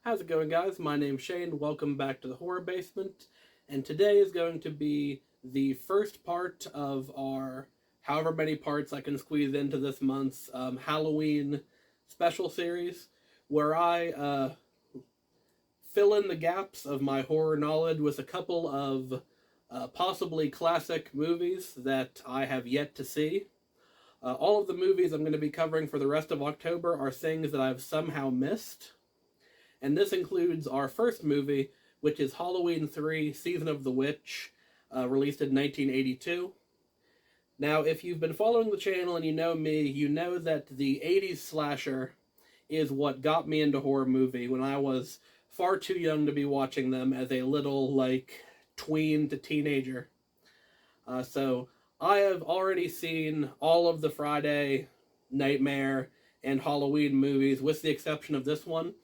How's it going, guys? My name's Shane. Welcome back to the Horror Basement. And today is going to be the first part of our however many parts I can squeeze into this month's Halloween special series, where I fill in the gaps of my horror knowledge with a couple of possibly classic movies that I have yet to see. All of the movies I'm going to be covering for the rest of October are things that I've somehow missed. And this includes our first movie, which is Halloween 3 Season of the Witch, released in 1982. Now, if you've been following the channel and you know me, you know that the 80s slasher is what got me into horror movie when I was far too young to be watching them as a little, tween to teenager. So I have already seen all of the Friday, Nightmare, and Halloween movies, with the exception of this one,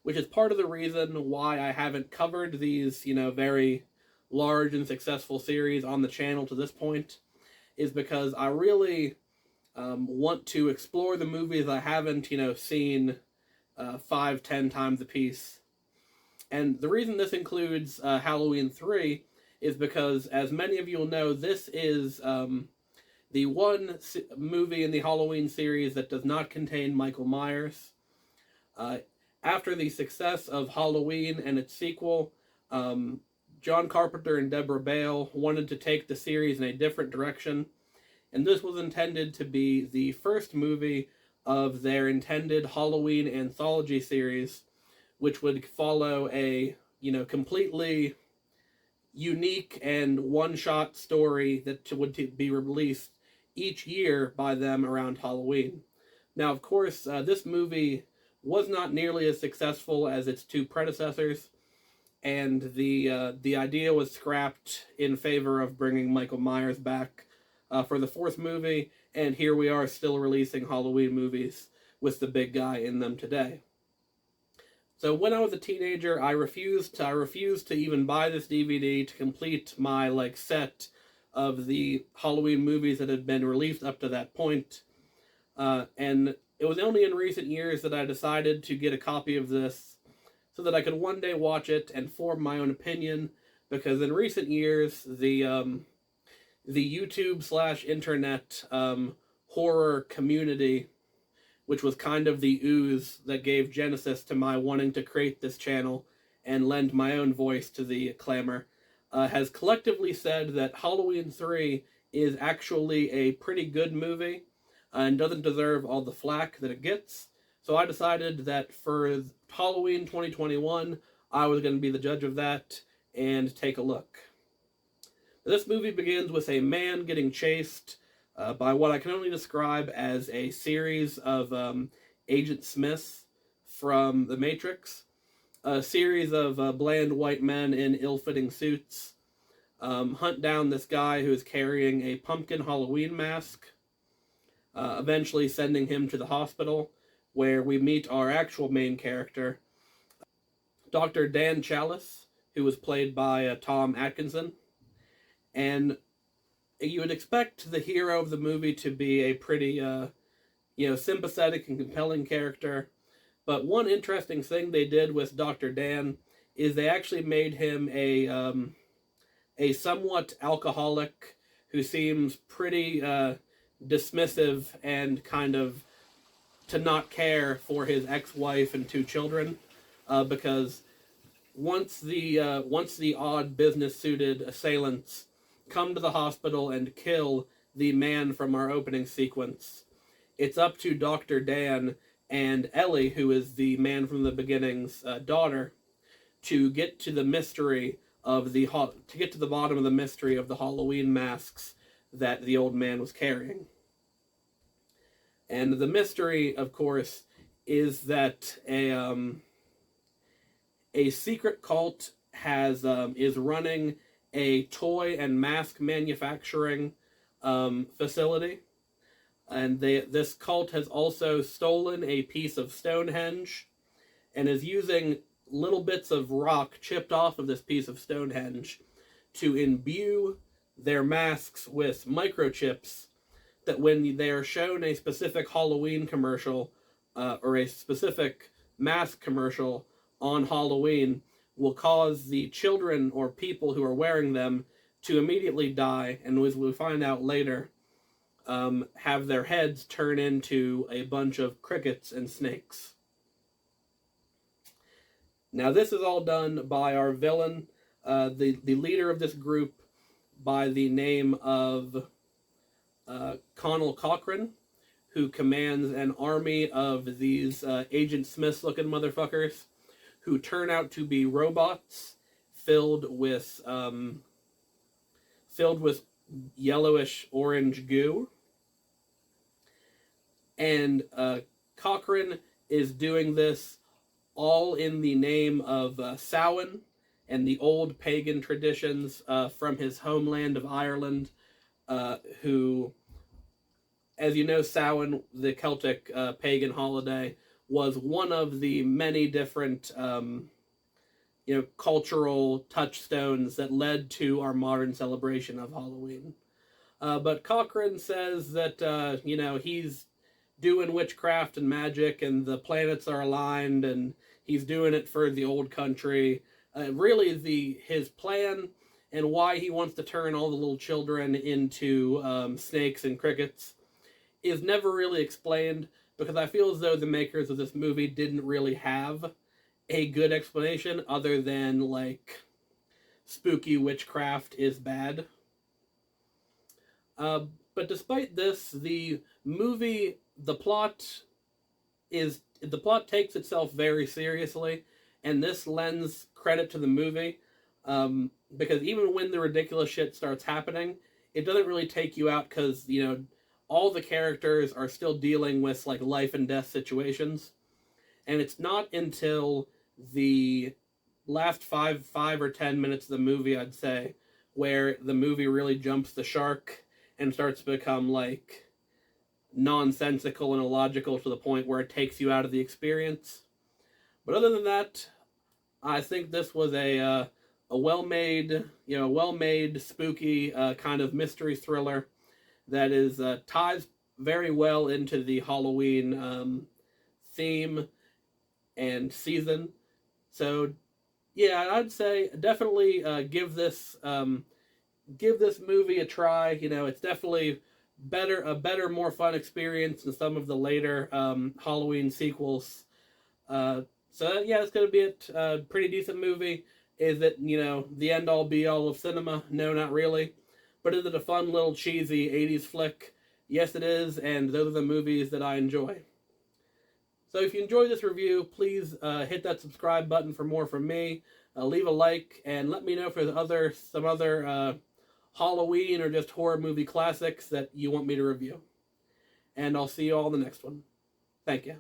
which is part of the reason why I haven't covered these, very large and successful series on the channel to this point, is because I really want to explore the movies I haven't, seen 5-10 times a piece. And the reason this includes Halloween 3 is because, as many of you will know, this is the one movie in the Halloween series that does not contain Michael Myers. After the success of Halloween and its sequel, John Carpenter and Deborah Bale wanted to take the series in a different direction, and this was intended to be the first movie of their intended Halloween anthology series, which would follow a, completely unique and one-shot story that would be released each year by them around Halloween. Now, of course, this movie was not nearly as successful as its two predecessors, and the idea was scrapped in favor of bringing Michael Myers back for the fourth movie, and here we are still releasing Halloween movies with the big guy in them today. So when I was a teenager, I refused to even buy this DVD to complete my set of the Halloween movies that had been released up to that point, and it was only in recent years that I decided to get a copy of this so that I could one day watch it and form my own opinion, because in recent years, the YouTube/internet horror community, which was kind of the ooze that gave genesis to my wanting to create this channel and lend my own voice to the clamor, has collectively said that Halloween 3 is actually a pretty good movie, and doesn't deserve all the flack that it gets. So I decided that for Halloween 2021, I was going to be the judge of that and take a look. This movie begins with a man getting chased by what I can only describe as a series of Agent Smiths from The Matrix. A series of bland white men in ill-fitting suits hunt down this guy who is carrying a pumpkin Halloween mask, eventually sending him to the hospital, where we meet our actual main character, Dr. Dan Chalice, who was played by Tom Atkinson. And you would expect the hero of the movie to be a pretty, sympathetic and compelling character. But one interesting thing they did with Dr. Dan is they actually made him a somewhat alcoholic who seems pretty dismissive and kind of to not care for his ex-wife and two children, because once the odd business-suited assailants come to the hospital and kill the man from our opening sequence, it's up to Dr. Dan and Ellie, who is the man from the beginning's daughter, to get to the bottom of the mystery of the Halloween masks that the old man was carrying. And the mystery, of course, is that a secret cult is running a toy and mask manufacturing facility, and this cult has also stolen a piece of Stonehenge and is using little bits of rock chipped off of this piece of Stonehenge to imbue their masks with microchips, that when they are shown a specific Halloween commercial or a specific mask commercial on Halloween will cause the children or people who are wearing them to immediately die, and as we find out later, have their heads turn into a bunch of crickets and snakes. Now, this is all done by our villain, the leader of this group, by the name of Connell Cochran, who commands an army of these Agent Smith-looking motherfuckers, who turn out to be robots filled with yellowish orange goo. And Cochrane is doing this all in the name of Samhain and the old pagan traditions from his homeland of Ireland, who, as you know, Samhain, the Celtic pagan holiday, was one of the many different cultural touchstones that led to our modern celebration of Halloween. But Cochrane says that he's doing witchcraft and magic, and the planets are aligned, and he's doing it for the old country. Really, his plan and why he wants to turn all the little children into snakes and crickets is never really explained, because I feel as though the makers of this movie didn't really have a good explanation other than, like, spooky witchcraft is bad. But despite this, the plot takes itself very seriously, and this lends credit to the movie, because even when the ridiculous shit starts happening, it doesn't really take you out, because, all the characters are still dealing with, like, life and death situations, and it's not until the last 5 or 10 minutes of the movie, I'd say, where the movie really jumps the shark and starts to become, like, nonsensical and illogical to the point where it takes you out of the experience. But other than that, I think this was a well-made, spooky kind of mystery thriller that is ties very well into the Halloween theme and season. So, yeah, I'd say definitely give this movie a try. It's definitely a better, more fun experience than some of the later Halloween sequels. So yeah, it's gonna be a pretty decent movie. Is it the end all be all of cinema? No, not really. But is it a fun little cheesy 80s flick? Yes, it is, and those are the movies that I enjoy. So if you enjoyed this review, please hit that subscribe button for more from me. Leave a like, and let me know if there's some other Halloween or just horror movie classics that you want me to review. And I'll see you all in the next one. Thank you.